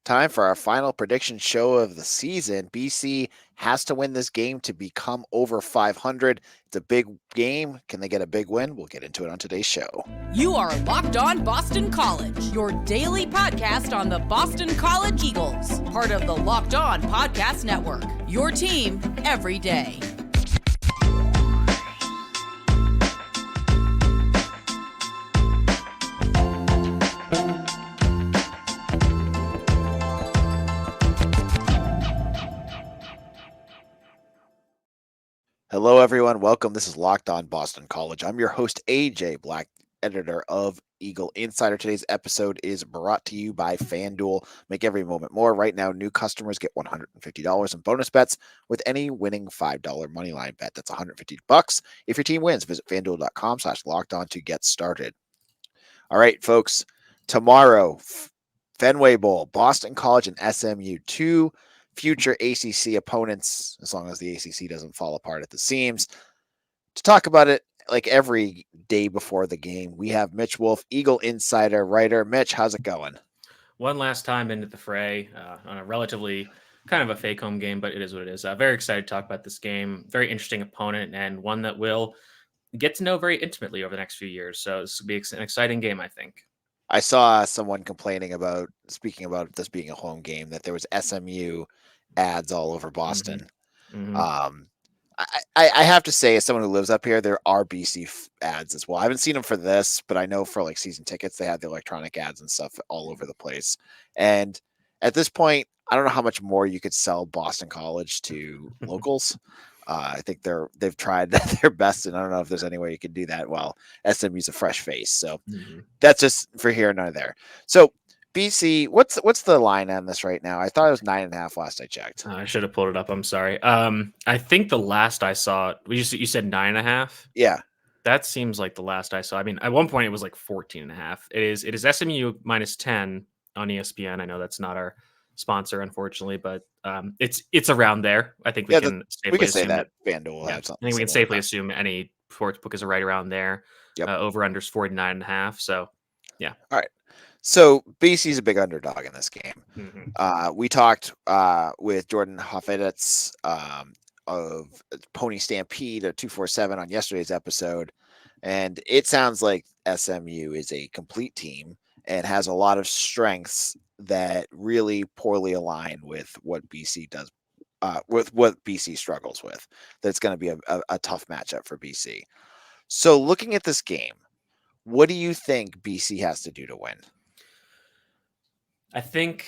Time for our final prediction show of the season. BC has to win this game to become over 500. It's a big game. Can they get a big win? We'll get into it on today's show. You are Locked On Boston College, your daily podcast on the Boston College Eagles, part of the Locked On Podcast Network, your team every day. Hello, everyone. Welcome. This is Locked On Boston College. I'm your host, AJ Black, editor of Eagle Insider. Today's episode is brought to you by FanDuel. Make every moment more. Right now, new customers get $150 in bonus bets with any winning $5 moneyline bet. That's $150 if your team wins. Visit FanDuel.com/lockedon to get started. All right, folks. Tomorrow, Fenway Bowl, Boston College and SMU, two future ACC opponents, as long as the ACC doesn't fall apart at the seams. To talk about it like every day before the game, we have Mitch Wolfe, Eagle Insider writer. Mitch, how's it going? One last time into the fray on a relatively kind of a fake home game, but it is what it is. Very excited to talk about this game. Very interesting opponent and one that we'll get to know very intimately over the next few years. So this will be an exciting game, I think. I saw someone complaining about, speaking about this being a home game, that there was SMU ads all over Boston. Mm-hmm. I have to say, as someone who lives up here, there are BC ads as well. I haven't seen them for this, but I know for like season tickets, they have the electronic ads and stuff all over the place. And at this point, I don't know how much more you could sell Boston College to locals. I think they've tried their best, and I don't know if there's any way you can do that while SMU's a fresh face. So that's just for here and not there. So BC, what's the line on this right now? I thought it was 9.5 last I checked. I should have pulled it up. I'm sorry. I think the last I saw, you said 9.5. Yeah, that seems like the last I saw. I mean, at one point it was like 14.5. It is SMU -10 on ESPN. I know that's not our sponsor, unfortunately, but it's around there. I think we can safely say that FanDuel will have something. I think we can safely assume any sports book is right around there. Yep. Over unders 49.5. So yeah. All right. So BC is a big underdog in this game. Mm-hmm. We talked with Jordan Hoffeditz of Pony Stampede at 247 on yesterday's episode, and it sounds like SMU is a complete team and has a lot of strengths that really poorly align with what BC does, with what BC struggles with. That's going to be a tough matchup for BC. So looking at this game, what do you think BC has to do to win? I think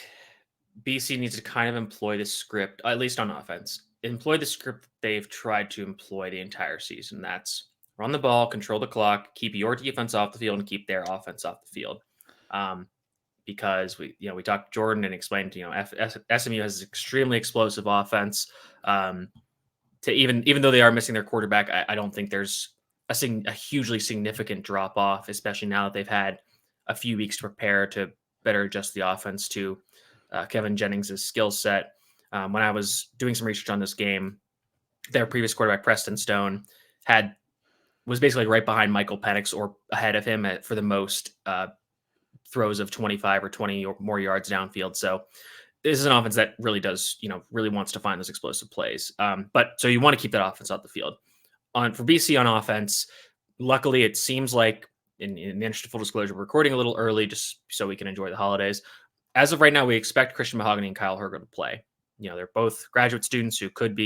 BC needs to kind of employ the script, at least on offense, employ the script they've tried to employ the entire season. That's run the ball, control the clock, keep your defense off the field, and keep their offense off the field. Because we talked to Jordan and explained, SMU has an extremely explosive offense. To even though they are missing their quarterback, I don't think there's a hugely significant drop off, especially now that they've had a few weeks to prepare to better adjust the offense to Kevin Jennings' skill set. When I was doing some research on this game, their previous quarterback, Preston Stone, was basically right behind Michael Penix or ahead of him for the most throws of 25 or 20 or more yards downfield. So this is an offense that really does, really wants to find those explosive plays. But so you want to keep that offense off the field. For BC on offense, luckily it seems like, in the interest of full disclosure, we're recording a little early just so we can enjoy the holidays. As of right now, we expect Christian Mahogany and Kyle Herger to play. They're both graduate students who could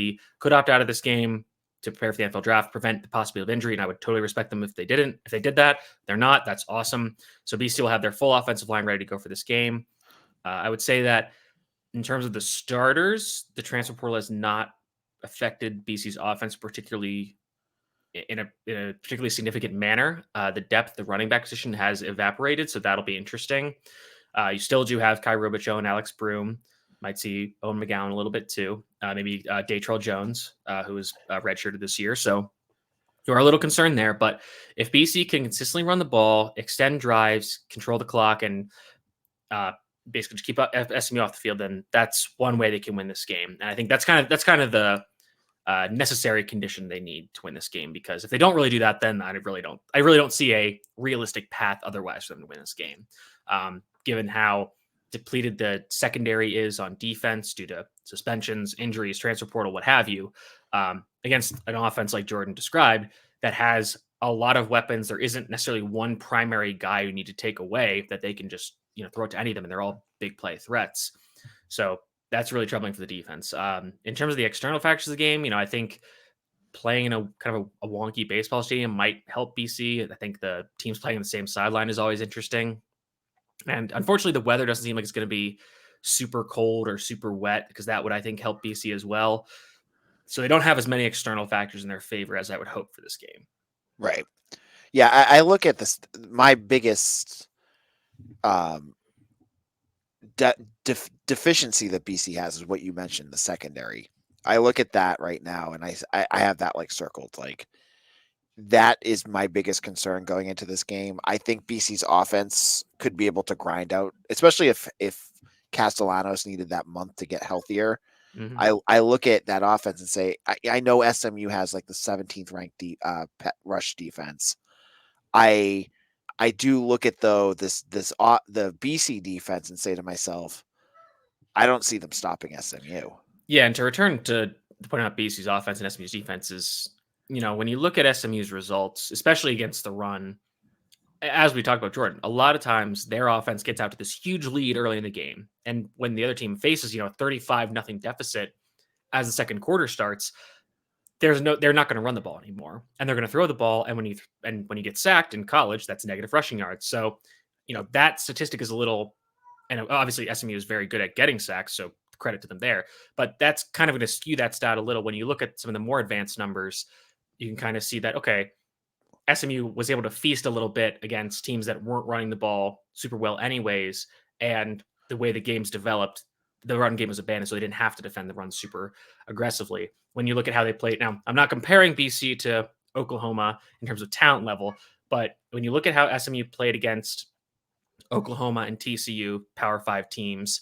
opt out of this game to prepare for the NFL draft, prevent the possibility of injury, and I would totally respect them if they didn't. If they did that, they're not. That's awesome. So BC will have their full offensive line ready to go for this game. I would say that in terms of the starters, the transfer portal has not affected BC's offense particularly in a particularly significant manner. The depth, the running back position has evaporated, so that'll be interesting. You still do have Kai Robichaux and Alex Broom. Might see Owen McGowan a little bit too. Maybe Datrell Jones, who was redshirted this year. So you are a little concerned there. But if BC can consistently run the ball, extend drives, control the clock, and basically just keep SMU off the field, then that's one way they can win this game. And I think that's kind of the necessary condition they need to win this game, because if they don't really do that, then I really don't see a realistic path otherwise for them to win this game. Given how depleted the secondary is on defense due to suspensions, injuries, transfer portal, what have you, against an offense like Jordan described that has a lot of weapons. There isn't necessarily one primary guy you need to take away that they can just throw it to any of them, and they're all big play threats. So that's really troubling for the defense. In terms of the external factors of the game, I think playing in a kind of a wonky baseball stadium might help BC. I think the teams playing on the same sideline is always interesting. And unfortunately, the weather doesn't seem like it's going to be super cold or super wet, because that would, I think, help BC as well. So they don't have as many external factors in their favor as I would hope for this game. Right. Yeah, I look at this. My biggest deficiency that BC has is what you mentioned, the secondary. I look at that right now, and I have that like circled. Like, that is my biggest concern going into this game. I think BC's offense could be able to grind out, especially if Castellanos needed that month to get healthier. Mm-hmm. I look at that offense and say, I know SMU has like the 17th ranked rush defense. I do look at though the BC defense and say to myself, I don't see them stopping SMU. Yeah, and to return to point out BC's offense and SMU's defense is, when you look at SMU's results, especially against the run, as we talked about Jordan, a lot of times their offense gets out to this huge lead early in the game. And when the other team faces, a 35-0 deficit as the second quarter starts, they're not going to run the ball anymore. And they're going to throw the ball. And when you get sacked in college, that's negative rushing yards. So, that statistic is a little, and obviously SMU is very good at getting sacks, so credit to them there. But that's kind of going to skew that stat a little. When you look at some of the more advanced numbers, you can kind of see that, okay, SMU was able to feast a little bit against teams that weren't running the ball super well anyways. And the way the game's developed, the run game was abandoned, so they didn't have to defend the run super aggressively. When you look at how they played, now I'm not comparing BC to Oklahoma in terms of talent level, but when you look at how SMU played against Oklahoma and TCU, Power 5 teams,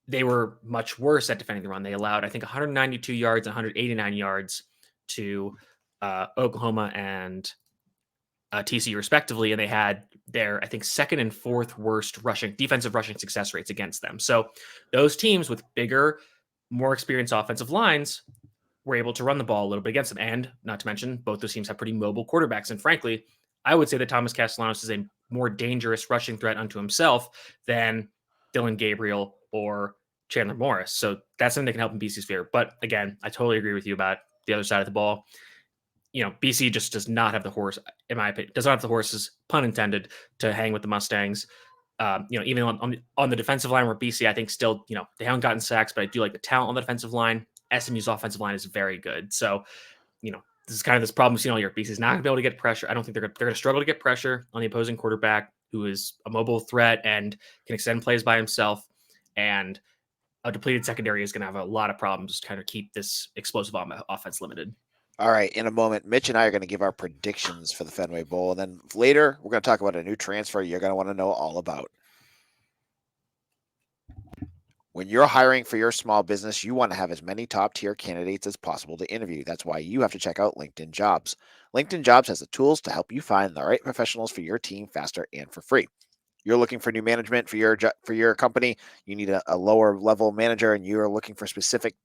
they were much worse at defending the run. They allowed, I think, 192 yards and 189 yards to Oklahoma and TCU respectively, and they had their, I think, second and fourth worst defensive rushing success rates against them. So those teams with bigger, more experienced offensive lines were able to run the ball a little bit against them. And not to mention, both those teams have pretty mobile quarterbacks. And frankly, I would say that Thomas Castellanos is a more dangerous rushing threat unto himself than Dylan Gabriel or Chandler Morris. So that's something that can help in BC's favor. But again, I totally agree with you about the other side of the ball. BC just does not have the horse, in my opinion, does not have the horses, pun intended, to hang with the Mustangs. Even on the defensive line, where BC, I think, still, they haven't gotten sacks, but I do like the talent on the defensive line. SMU's offensive line is very good. So, this is kind of this problem we've seen all year. BC's not going to be able to get pressure. I don't think they're going to struggle to get pressure on the opposing quarterback, who is a mobile threat and can extend plays by himself. And a depleted secondary is going to have a lot of problems to kind of keep this explosive offense limited. All right, in a moment, Mitch and I are going to give our predictions for the Fenway Bowl, and then later we're going to talk about a new transfer you're going to want to know all about. When you're hiring for your small business, you want to have as many top-tier candidates as possible to interview. That's why you have to check out LinkedIn Jobs. LinkedIn Jobs has the tools to help you find the right professionals for your team faster and for free. You're looking for new management for your company. You need a lower level manager, and you're looking for specific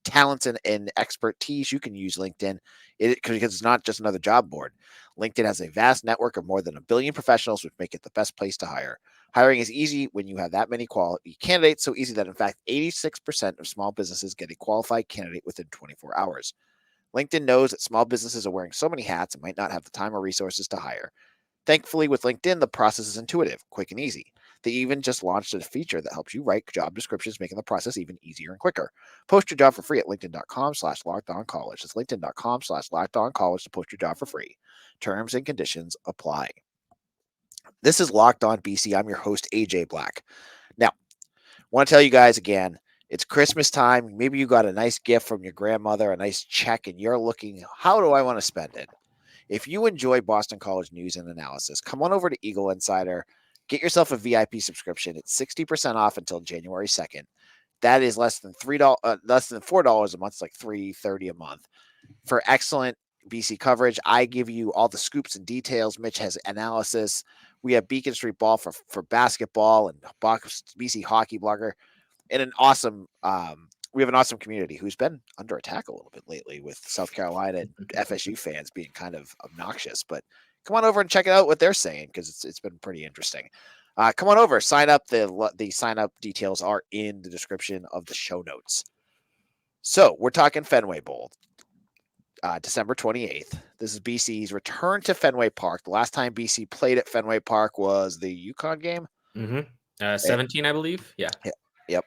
talents and expertise. You can use LinkedIn because it's not just another job board. LinkedIn has a vast network of more than 1 billion professionals, which make it the best place to hire. Hiring is easy when you have that many quality candidates, so easy that, in fact, 86% of small businesses get a qualified candidate within 24 hours. LinkedIn knows that small businesses are wearing so many hats and might not have the time or resources to hire. Thankfully, with LinkedIn, the process is intuitive, quick, and easy. They even just launched a feature that helps you write job descriptions, making the process even easier and quicker. Post your job for free at linkedin.com/lockedoncollege. That's linkedin.com/lockedoncollege to post your job for free. Terms and conditions apply. This is Locked On BC. I'm your host, AJ Black. Now, I want to tell you guys again, it's Christmas time. Maybe you got a nice gift from your grandmother, a nice check, and you're looking, how do I want to spend it? If you enjoy Boston College news and analysis, come on over to Eagle Insider. Get yourself a VIP subscription. It's 60% off until January 2nd. That is less than $4 a month. It's like $3.30 a month for excellent BC coverage. I give you all the scoops and details. Mitch has analysis. We have Beacon Street Ball for basketball and BC Hockey Blogger, and an awesome. We have an awesome community who's been under attack a little bit lately with South Carolina and FSU fans being kind of obnoxious. But come on over and check it out what they're saying, because it's been pretty interesting. Come on over, sign up. The sign up details are in the description of the show notes. So we're talking Fenway Bowl, December 28th. This is BC's return to Fenway Park. The last time BC played at Fenway Park was the UConn game. 17, I believe. Yeah. Yep.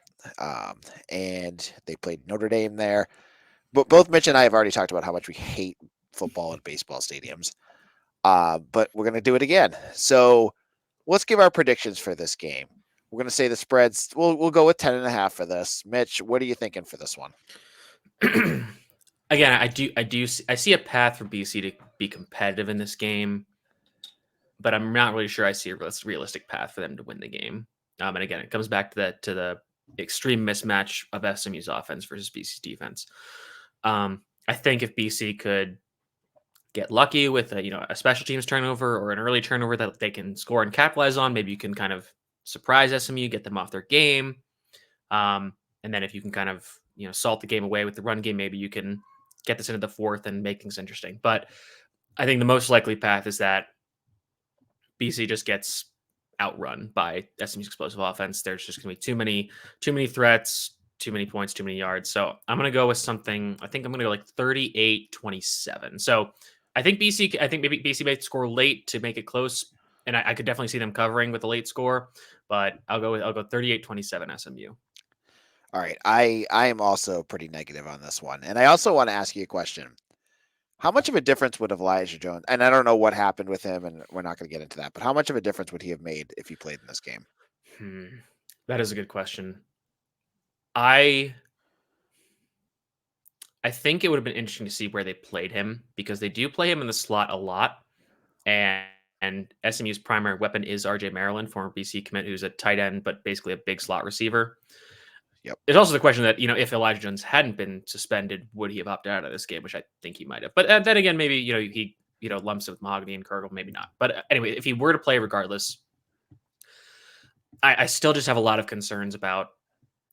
And they played Notre Dame there. But both Mitch and I have already talked about how much we hate football and baseball stadiums. But we're going to do it again. So let's give our predictions for this game. We're going to say the spreads. We'll go with 10.5 for this. Mitch, what are you thinking for this one? Again, I see a path for BC to be competitive in this game, but I'm not really sure I see a realistic path for them to win the game. And again, it comes back to the extreme mismatch of SMU's offense versus BC's defense. I think if BC could get lucky with a special teams turnover or an early turnover that they can score and capitalize on, maybe you can kind of surprise SMU, get them off their game. And then if you can kind of salt the game away with the run game, maybe you can get this into the fourth and make things interesting. But I think the most likely path is that BC just gets outrun by SMU's explosive offense. There's just going to be too many threats, too many points, too many yards. So I'm going to go with something. I think I'm going to go like 38-27. So I think maybe BC may score late to make it close, and I could definitely see them covering with a late score. But I'll go 38-27 SMU. All right, I am also pretty negative on this one, and I also want to ask you a question. How much of a difference would Elijah Jones, and I don't know what happened with him, and we're not going to get into that, but how much of a difference would he have made if he played in this game? That is a good question. I think it would have been interesting to see where they played him, because they do play him in the slot a lot, and SMU's primary weapon is RJ Maryland, former BC commit, who's a tight end, but basically a big slot receiver. Yep. There's also the question that, if Elijah Jones hadn't been suspended, would he have opted out of this game, which I think he might have. But then again, maybe, he lumps it with Mahogany and Kurgel, maybe not. But anyway, if he were to play regardless, I still just have a lot of concerns about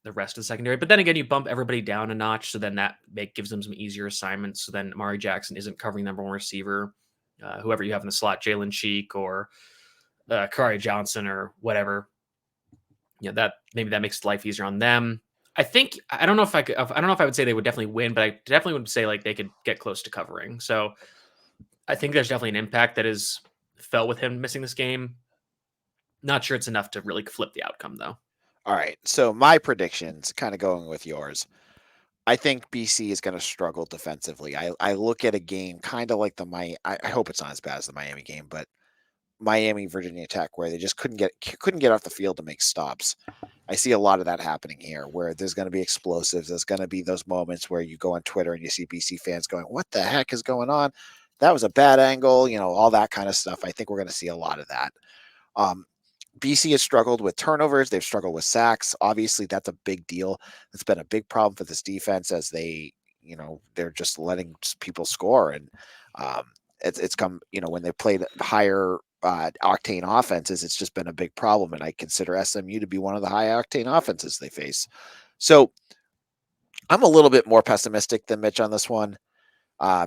the rest of the secondary. But then again, you bump everybody down a notch, so then that gives them some easier assignments. So then Amari Jackson isn't covering number one receiver. Whoever you have in the slot, Jalen Cheek or Kari Johnson or whatever. That makes life easier on them. I don't know if I would say they would definitely win, but I definitely would say like they could get close to covering. So I think there's definitely an impact that is felt with him missing this game. Not sure it's enough to really flip the outcome though. All right. So my predictions, kind of going with yours. I think BC is going to struggle defensively. I look at a game kind of like I hope it's not as bad as the Miami game, but Miami Virginia Tech, where they just couldn't get off the field to make stops. I see a lot of that happening here, where there's going to be explosives. There's going to be those moments where you go on Twitter and you see BC fans going, "What the heck is going on? That was a bad angle," all that kind of stuff. I think we're going to see a lot of that. BC has struggled with turnovers. They've struggled with sacks. Obviously, that's a big deal. That's been a big problem for this defense, as they're just letting people score. And it's come, when they played higher octane offenses, it's just been a big problem. And I consider SMU to be one of the high octane offenses they face. So I'm a little bit more pessimistic than Mitch on this one.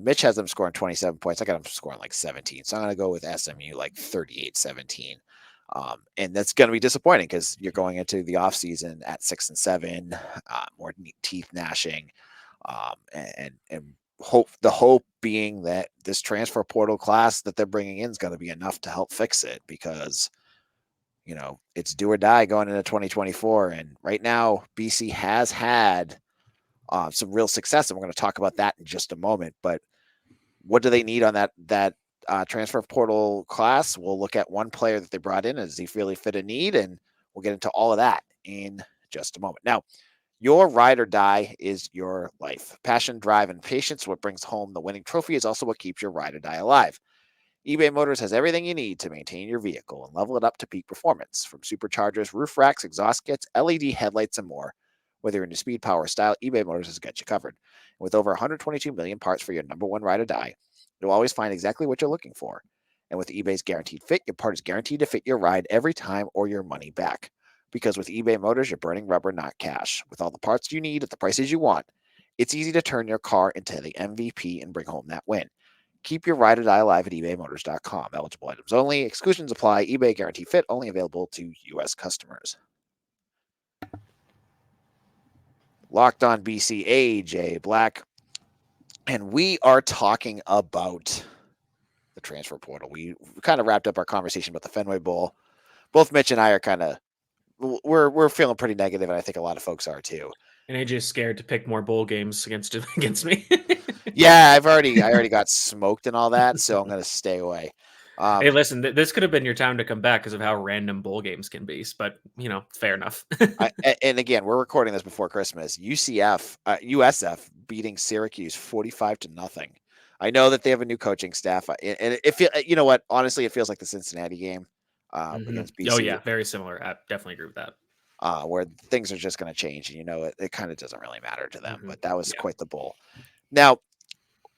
Mitch has them scoring 27 points. I got them scoring like 17. So I'm going to go with SMU like 38-17. And that's going to be disappointing, because you're going into the offseason at 6-7, more teeth gnashing, and the hope being that this transfer portal class that they're bringing in is going to be enough to help fix it, because it's do or die going into 2024. And right now BC has had some real success, and we're going to talk about that in just a moment. But what do they need on that transfer portal class? We'll look at one player that they brought in. Does he really fit a need? And we'll get into all of that in just a moment. Now, your ride or die is your life. Passion, drive, and patience, what brings home the winning trophy, is also what keeps your ride or die alive. eBay Motors has everything you need to maintain your vehicle and level it up to peak performance, from superchargers, roof racks, exhaust kits, LED headlights, and more. Whether you're into speed, power, or style, eBay Motors has got you covered. And with over 122 million parts for your number one ride or die, you'll always find exactly what you're looking for. And with eBay's Guaranteed Fit, your part is guaranteed to fit your ride every time or your money back. Because with eBay Motors, you're burning rubber, not cash. With all the parts you need at the prices you want, it's easy to turn your car into the MVP and bring home that win. Keep your ride or die alive at ebaymotors.com. Eligible items only. Exclusions apply. eBay Guaranteed Fit only available to U.S. customers. Locked on BC, AJ Black. And we are talking about the transfer portal. We kind of wrapped up our conversation about the Fenway Bowl. Both Mitch and I are kind of we're feeling pretty negative, and I think a lot of folks are too. And AJ's scared to pick more bowl games against me. Yeah, I already got smoked and all that, so I'm gonna stay away. Hey, listen, this could have been your time to come back because of how random bowl games can be, but fair enough. And again, we're recording this before Christmas. USF beating Syracuse 45-0. I know that they have a new coaching staff, and it feel you know what? Honestly, it feels like the Cincinnati game against BC. Oh yeah, very similar. I definitely agree with that. Where things are just going to change, and it kind of doesn't really matter to them. But that was quite the bowl. Now,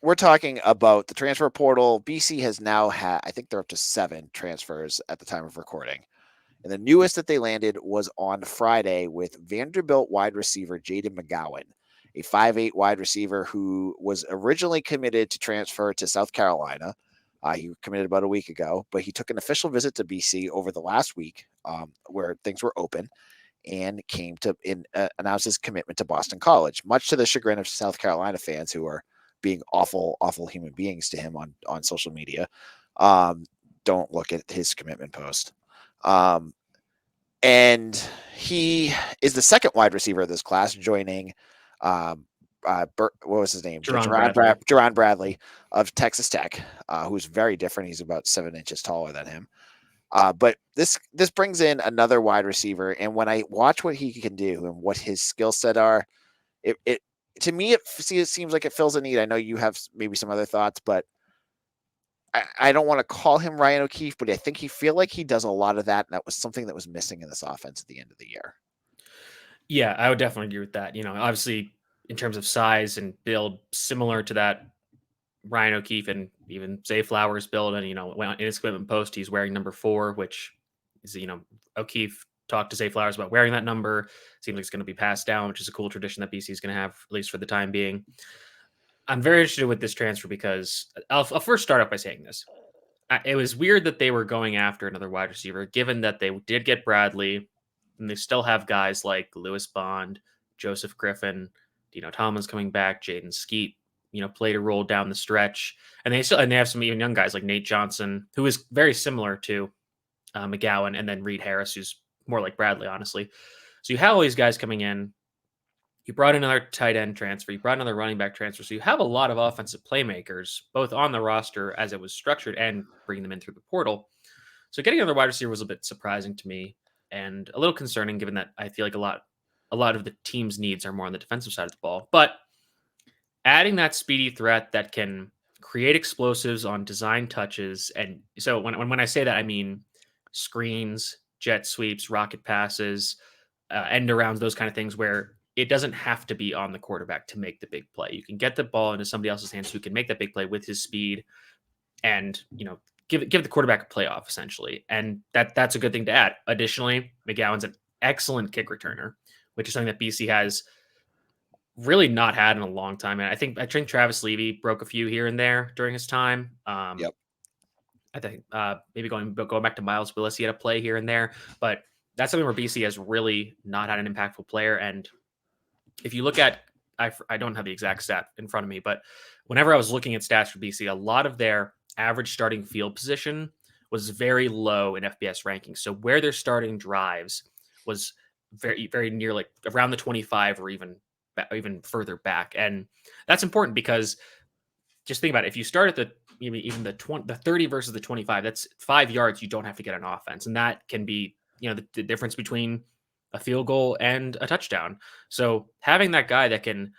we're talking about the transfer portal. BC has now had, I think they're up to 7 transfers at the time of recording. And the newest that they landed was on Friday with Vanderbilt wide receiver Jayden McGowan, a 5'8" wide receiver who was originally committed to transfer to South Carolina. He committed about a week ago, but he took an official visit to BC over the last week where things were open, and came to announce his commitment to Boston College, much to the chagrin of South Carolina fans who are being awful human beings to him on social media. Don't look at his commitment post. And he is the second wide receiver of this class, joining what was his name? Jerron Bradley of Texas Tech, who's very different. He's about 7 inches taller than him. But this brings in another wide receiver, and when I watch what he can do and what his skill set are, it to me it seems like it fills a need. I know you have maybe some other thoughts, but I don't want to call him Ryan O'Keefe, but I think he feel like he does a lot of that, and that was something that was missing in this offense at the end of the year. Yeah, I would definitely agree with that. Obviously in terms of size and build, similar to that Ryan O'Keefe and even Zay Flowers build. And, in his commitment post, he's wearing number 4, which is, O'Keefe talked to Zay Flowers about wearing that number. Seems like it's going to be passed down, which is a cool tradition that BC is going to have, at least for the time being. I'm very interested with this transfer because I'll first start off by saying this. It was weird that they were going after another wide receiver, given that they did get Bradley, and they still have guys like Lewis Bond, Joseph Griffin, Dino Tomlin's coming back, Jaden Skeet, played a role down the stretch, and they have some even young guys like Nate Johnson, who is very similar to McGowan, and then Reed Harris, who's more like Bradley, honestly. So you have all these guys coming in. You brought another tight end transfer. You brought another running back transfer. So you have a lot of offensive playmakers, both on the roster as it was structured and bringing them in through the portal. So getting another wide receiver was a bit surprising to me and a little concerning, given that I feel like a lot of the team's needs are more on the defensive side of the ball. But adding that speedy threat that can create explosives on design touches. And so when I say that, I mean screens, jet sweeps, rocket passes, end arounds, those kind of things where it doesn't have to be on the quarterback to make the big play. You can get the ball into somebody else's hands who can make that big play with his speed and, give the quarterback a playoff essentially. And that's a good thing to add. Additionally, McGowan's an excellent kick returner, which is something that BC has really not had in a long time. And I think Travis Levy broke a few here and there during his time. Yep. I think maybe going back to Miles Willis, he had a play here and there, but that's something where BC has really not had an impactful player. And if you look at, I don't have the exact stat in front of me, but whenever I was looking at stats for BC, a lot of their average starting field position was very low in FBS rankings. So where they're starting drives was very, very near, like around the 25 or even further back. And that's important because just think about it. If you start at even the 30 versus the 25, that's 5 yards you don't have to get on offense. And that can be, the difference between a field goal and a touchdown. So having that guy that can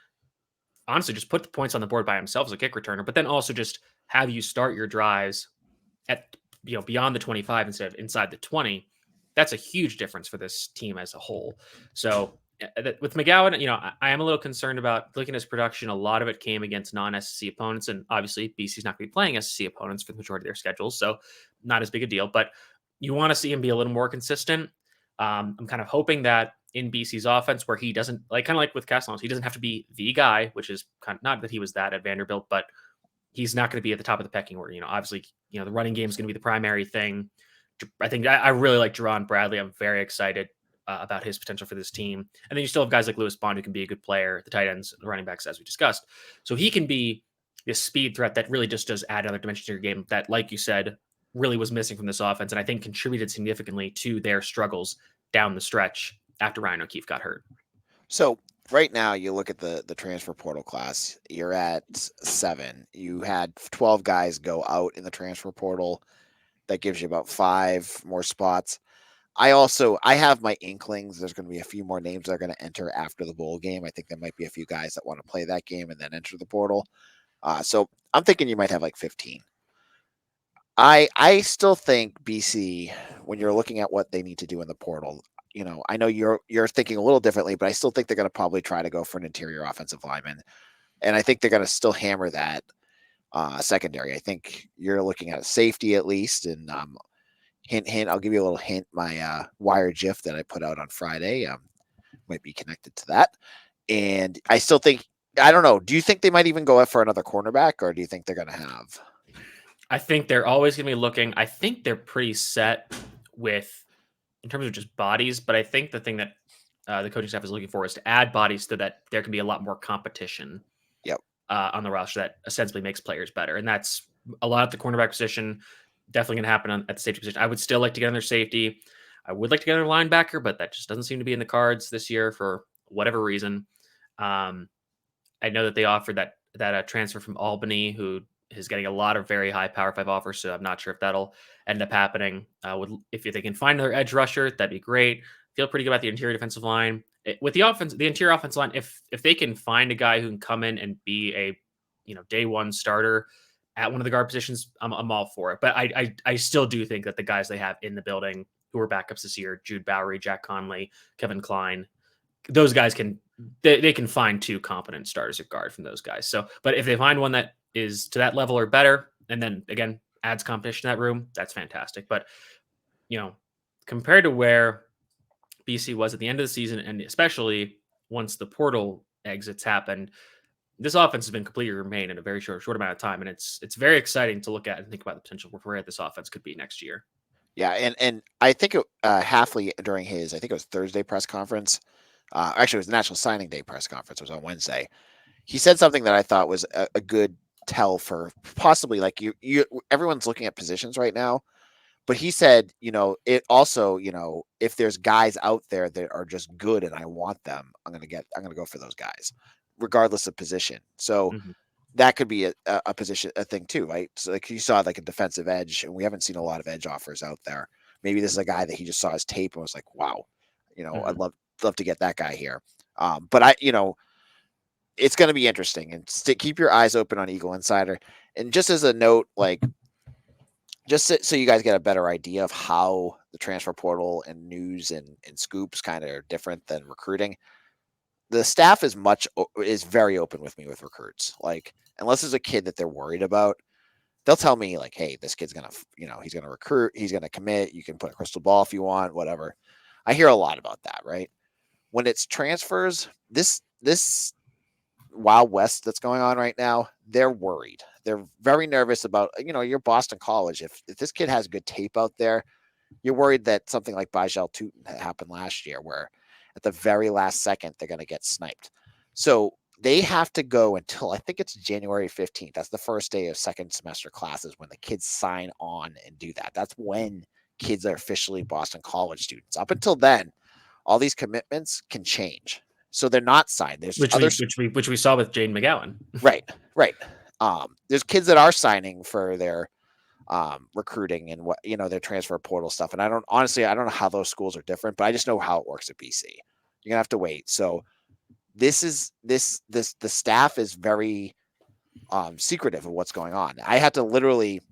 honestly just put the points on the board by himself as a kick returner, but then also just have you start your drives at, beyond the 25 instead of inside the 20, that's a huge difference for this team as a whole. So with McGowan, I am a little concerned about looking at his production. A lot of it came against non-SEC opponents, and obviously BC's not going to be playing SEC opponents for the majority of their schedules, so not as big a deal. But you want to see him be a little more consistent. I'm kind of hoping that in BC's offense, where he doesn't kind of like with Castellanos, he doesn't have to be the guy, which is kind of not that he was that at Vanderbilt, but he's not going to be at the top of the pecking order. Obviously, the running game is going to be the primary thing. I think I really like Jerron Bradley. I'm very excited about his potential for this team. And then you still have guys like Lewis Bond who can be a good player, the tight ends, the running backs, as we discussed. So he can be this speed threat that really just does add another dimension to your game that, like you said, really was missing from this offense, and I think contributed significantly to their struggles down the stretch after Ryan O'Keefe got hurt. So right now, you look at the transfer portal class. You're at 7. You had 12 guys go out in the transfer portal. That gives you about 5 more spots. I have my inklings. There's going to be a few more names that are going to enter after the bowl game. I think there might be a few guys that want to play that game and then enter the portal. So I'm thinking you might have like 15. I still think BC, when you're looking at what they need to do in the portal, I know you're thinking a little differently, but I still think they're going to probably try to go for an interior offensive lineman, and I think they're going to still hammer that secondary. I think you're looking at a safety at least, and hint. I'll give you a little hint. My wire GIF that I put out on Friday might be connected to that, and I still think. I don't know. Do you think they might even go for another cornerback, or do you think they're going to have? I think they're always going to be looking. I think they're pretty set in terms of just bodies, but I think the thing that the coaching staff is looking for is to add bodies so that there can be a lot more competition. Yep. On the roster that ostensibly makes players better, and that's a lot at the cornerback position. Definitely going to happen at the safety position. I would still like to get another safety. I would like to get another linebacker, but that just doesn't seem to be in the cards this year for whatever reason. I know that they offered that transfer from Albany, who is getting a lot of very high Power 5 offers, so I'm not sure if that'll end up happening. If they can find another edge rusher, that'd be great. Feel pretty good about the interior defensive line. With the interior offensive line, if they can find a guy who can come in and be a day one starter at one of the guard positions, I'm all for it. But I still do think that the guys they have in the building who are backups this year, Jude Bowery, Jack Conley, Kevin Klein, those guys can find 2 competent starters at guard from those guys. So, but if they find one that is to that level or better, and then again adds competition in that room, that's fantastic. But compared to where BC was at the end of the season, and especially once the portal exits happened, this offense has been completely remained in a very short amount of time, and it's very exciting to look at and think about the potential for where this offense could be next year. Yeah, and I think Halfley during his, I think it was Thursday press conference. Actually, it was the National Signing Day press conference. It was on Wednesday. He said something that I thought was a good tell for possibly like you. Everyone's looking at positions right now, but he said, it also, if there's guys out there that are just good and I want them, I'm gonna go for those guys, regardless of position. So that could be a position, a thing too, right? So like you saw like a defensive edge, and we haven't seen a lot of edge offers out there. Maybe this is a guy that he just saw his tape and was like, wow, I'd love to get that guy here. But it's going to be interesting, and keep your eyes open on Eagle Insider. And just as a note, like, just so you guys get a better idea of how the transfer portal and news and scoops kind of are different than recruiting. The staff is very open with me with recruits. Like, unless there's a kid that they're worried about, they'll tell me like, hey, this kid's going to, he's going to recruit, he's going to commit. You can put a crystal ball if you want, whatever. I hear a lot about that, right? When it's transfers, this Wild West that's going on right now, they're worried. They're very nervous about, your Boston College. If this kid has good tape out there, you're worried that something like Bajel Tootin happened last year, where at the very last second, they're going to get sniped. So they have to go until, I think it's January 15th. That's the first day of second semester classes when the kids sign on and do that. That's when kids are officially Boston College students. Up until then, all these commitments can change. So they're not signed. There's which we saw with Jayden McGowan. Right. There's kids that are signing for their recruiting and what their transfer portal stuff. And I don't know how those schools are different, but I just know how it works at BC. You're gonna have to wait. So the staff is very secretive of what's going on. I had to literally,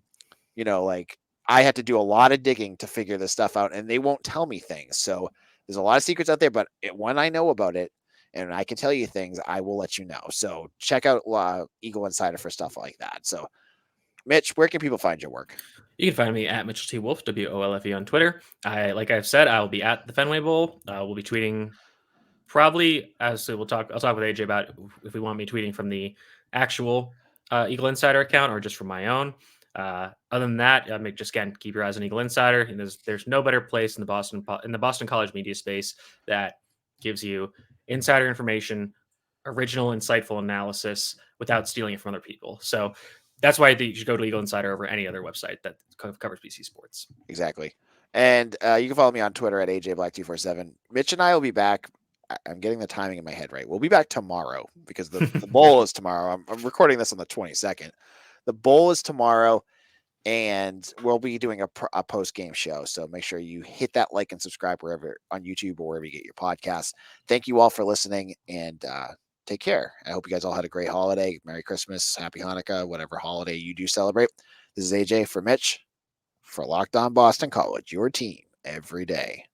I had to do a lot of digging to figure this stuff out, and they won't tell me things. So There's a lot of secrets out there, but when I know about it and I can tell you things, I will let you know. So check out Eagle Insider for stuff like that. So, Mitch, where can people find your work? You can find me at Mitchell T. Wolfe, WOLFE on Twitter. Like I've said, I will be at the Fenway Bowl. We'll be tweeting probably. Obviously, I'll talk with AJ about if we want me tweeting from the actual Eagle Insider account or just from my own. Other than that, just again keep your eyes on Eagle Insider. And there's no better place in the Boston college media space that gives you insider information, original, insightful analysis without stealing it from other people. So that's why you should go to Eagle Insider over any other website that covers BC sports. Exactly. And you can follow me on Twitter at AJBlack247. Mitch and I will be back. I'm getting the timing in my head right. We'll be back tomorrow because the bowl is tomorrow. I'm recording this on the 22nd. The bowl is tomorrow, and we'll be doing a post-game show. So make sure you hit that like and subscribe wherever on YouTube or wherever you get your podcasts. Thank you all for listening, and take care. I hope you guys all had a great holiday. Merry Christmas, Happy Hanukkah, whatever holiday you do celebrate. This is AJ for Mitch for Locked On Boston College, your team every day.